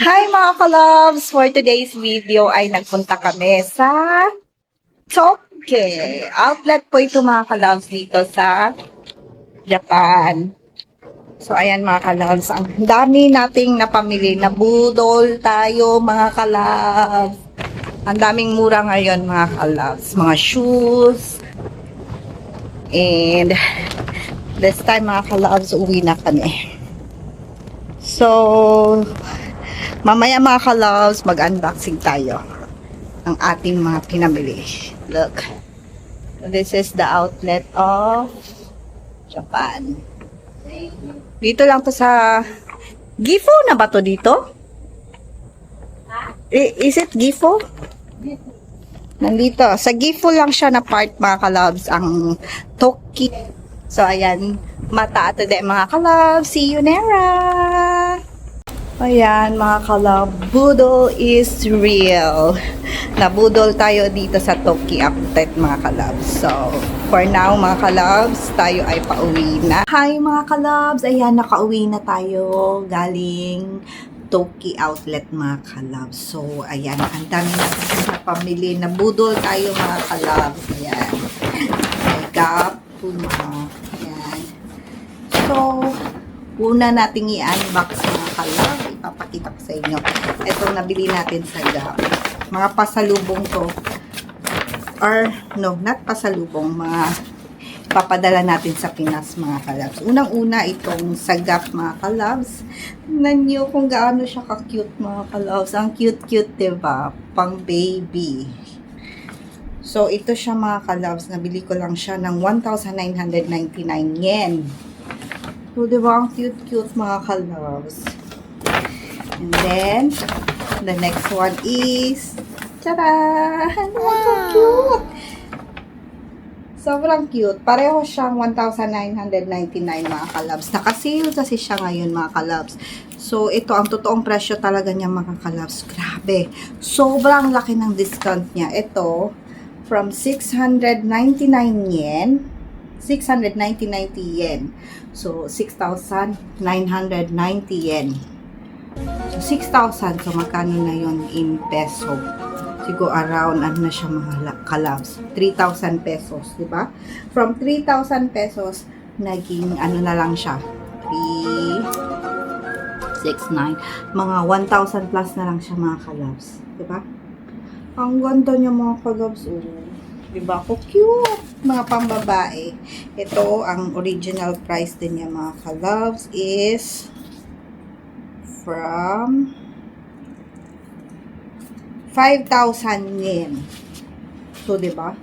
Hi mga ka-loves! For today's video ay nagpunta kami sa Tokyo. Outlet po ito mga ka-loves dito sa Japan. So ayan mga ka-loves, ang dami nating napamili. Nabudol tayo mga ka-loves. Ang daming mura ngayon mga ka-loves. Mga shoes. And this time mga ka-loves, uwi na kami. So, mamaya mga ka-loves, mag-unboxing tayo ng ating mga pinamili. Look. This is the outlet of Japan. Dito lang to sa Gifu na ba to dito? Is it Gifu? Nandito. Sa Gifu lang siya na part mga ka-loves ang Toki. So, ayan. Mata today mga ka-loves. See you Nera! Ayan, mga ka-love, budol is real. Nabudol tayo dito sa Toki Outlet, mga ka-loves. So, for now, mga ka-loves, tayo ay pauwi na. Hi, mga ka-loves! Ayan, nakauwi na tayo galing Toki Outlet, mga ka-loves. So, ayan, ang dami natin na pamili. Nabudol tayo, mga ka-loves. Ayan. May Gap, Puma. Ayan. So, una nating i-unbox mga ka-love. Ipapakita ko sa inyo. Itong nabili natin sa Gap. Mga pasalubong to. Or, no, not pasalubong. Mga papadala natin sa Pinas mga ka-loves. Unang-una itong sa Gap mga ka-loves. Tingnan nyo kung gaano siya ka-cute mga ka-loves. Ang cute-cute, diba? Pang baby. So, ito siya mga ka-loves. Nabili ko lang siya ng 1,999 yen. So, diba, ang cute-cute mga ka-loves. And then, the next one is, tada! So cute! Sobrang cute. Pareho siyang 1,999 mga ka-loves. Naka-sale kasi siya ngayon mga ka-loves. So, ito, ang totoong presyo talaga niya mga ka-loves. Grabe. Sobrang laki ng discount niya. Ito, from 699 yen, 690 yen. So, 6,990 yen. So, 6,000. So, magkano na yon in peso? Siguro around, ano na siya mga ka-loves? 3,000 pesos, di ba? From 3,000 pesos, naging, ano na lang siya? 3, 6, 9. Mga 1,000 plus na lang siya mga ka-loves. Di ba? Ang ganda niya mga ka-loves. Oh. Diba ko cute? Mga pambabae. Ito, ang original price din niya mga ka-loves is from 5,000 yen. So, diba?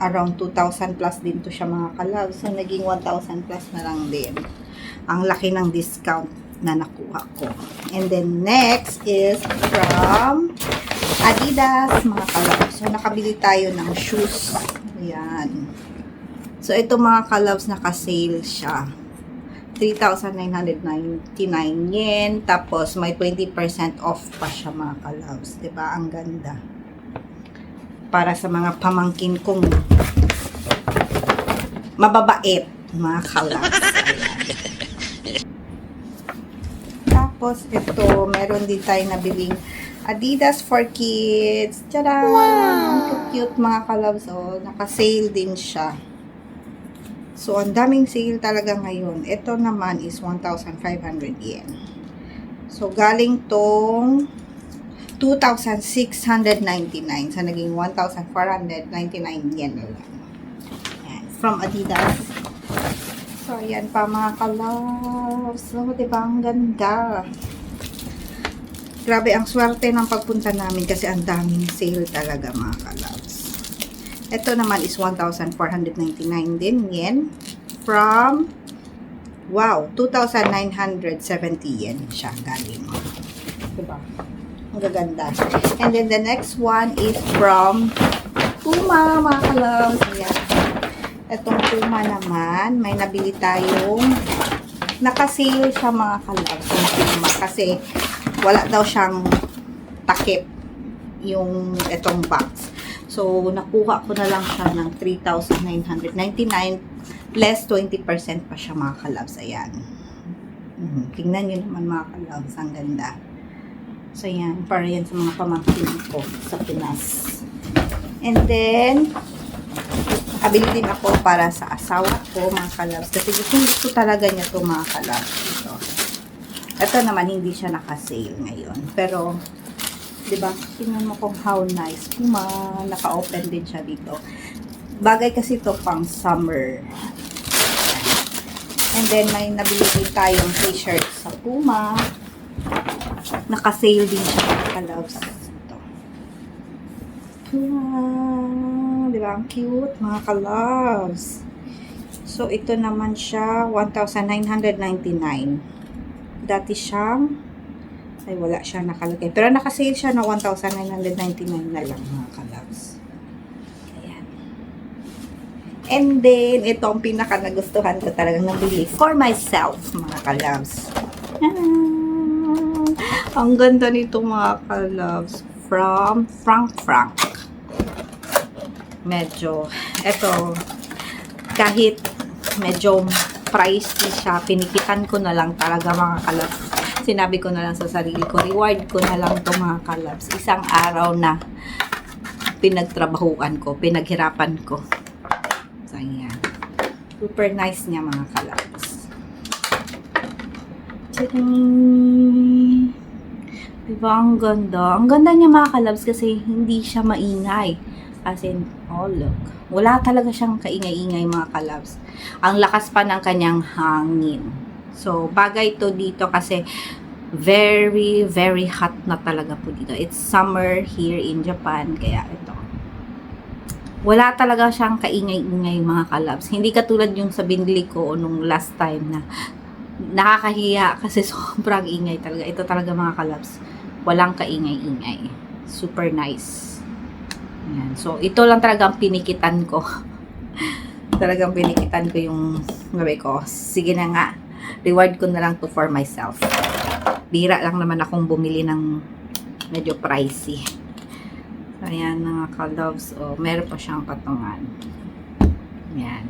Around 2,000 plus din to siya mga ka-loves. So, naging 1,000 plus na lang din. Ang laki ng discount na nakuha ko. And then, next is from Adidas, mga ka-loves. So, nakabili tayo ng shoes. Ayan. So, ito mga ka-loves, naka-sale siya. 3,999 yen. Tapos, may 20% off pa siya mga ka-loves. Diba? Ang ganda. Para sa mga pamangkin kong mababait, mga ka-loves. Tapos, ito, meron din tayo nabiling Adidas for kids. Tada! Wow! Ang cute mga ka-loves. Oh, naka-sale din siya. So, ang daming sale talaga ngayon. Ito naman is 1,500 yen. So, galing tong 2,699. So, naging 1,499 yen na lang. Ayan. From Adidas. So, ayan pa mga ka-loves. So, diba ang ganda? Grabe, ang swerte ng pagpunta namin kasi ang daming sale talaga mga ka-loves. Ito naman is 1,499 din yen from, wow, 2,970 yen siya galing. Diba? Ang gaganda. And then the next one is from Puma mga ka-loves. Ayan. Itong Puma naman, may nabili tayong naka-sale siya mga ka-loves. Puma kasi wala daw siyang takip yung itong box. So, nakuha ko na lang siya ng 3,999 less 20% pa siya mga ka-loves. Ayan. Tingnan nyo naman mga ka-loves, ang ganda. So, yan. Para yan sa mga pamangkin ko sa Pinas. And then, kabili din ako para sa asawa ko, mga ka-loves. Kasi gusto talaga niya to mga ka-loves. Ito naman, hindi siya naka-sale ngayon. Pero, diba, tingnan mo kung how nice. Puma, naka-open din siya dito. Bagay kasi to pang summer. And then, may nabili din tayong t-shirt sa Puma. Naka-sale din siya, mga ka-loves. Ito. Diba? Ang cute, mga ka-loves. So, ito naman siya, 1,999. Dati siyang, ay wala siya nakalagay. Pero naka-sale siya na 1,999 na lang, mga ka-loves. And then, ito ang pinaka nagustuhan ko talagang nabili for myself, mga ka-loves. Ang ganda nito, mga ka-loves. From Frank. Medyo, ito, kahit medyo pricey siya, pinikitan ko na lang talaga, mga ka-loves. Sinabi ko na lang sa sarili ko, reward ko na lang to, mga ka-loves. Isang araw na pinagtrabahuan ko, pinaghirapan ko. Ayan. Super nice niya, mga ka-loves. Diba, ang ganda. Ang ganda niya, mga ka-loves, kasi hindi siya maingay. As in, oh look. Wala talaga siyang kaingay-ingay, mga ka-loves. Ang lakas pa ng kanyang hangin. So, bagay to dito kasi very, very hot na talaga po dito. It's summer here in Japan, kaya ito. Wala talaga siyang kaingay-ingay, mga ka-loves. Hindi katulad yung sa binili ko nung last time na nakakahiya kasi sobrang ingay talaga. Ito talaga, mga ka-loves. Walang kaingay-ingay. Super nice. Ayan. So, ito lang talaga ang pinikitan ko. Talagang pinikitan ko yung gabi ko. Sige na nga. Reward ko na lang to for myself. Bira lang naman akong bumili ng medyo pricey. Ayan, mga ka-loves. Oh, meron pa siyang patungan. Ayan.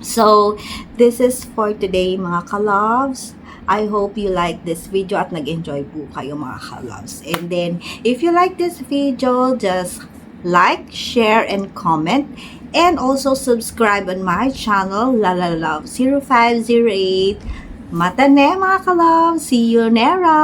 So, this is for today, mga ka-loves. I hope you like this video at nag-enjoy po kayo, mga ka-loves. And then, if you like this video, just like, share, and comment. And also, subscribe on my channel, Lalalove0508. Matane, mga ka-loves. See you, Nera!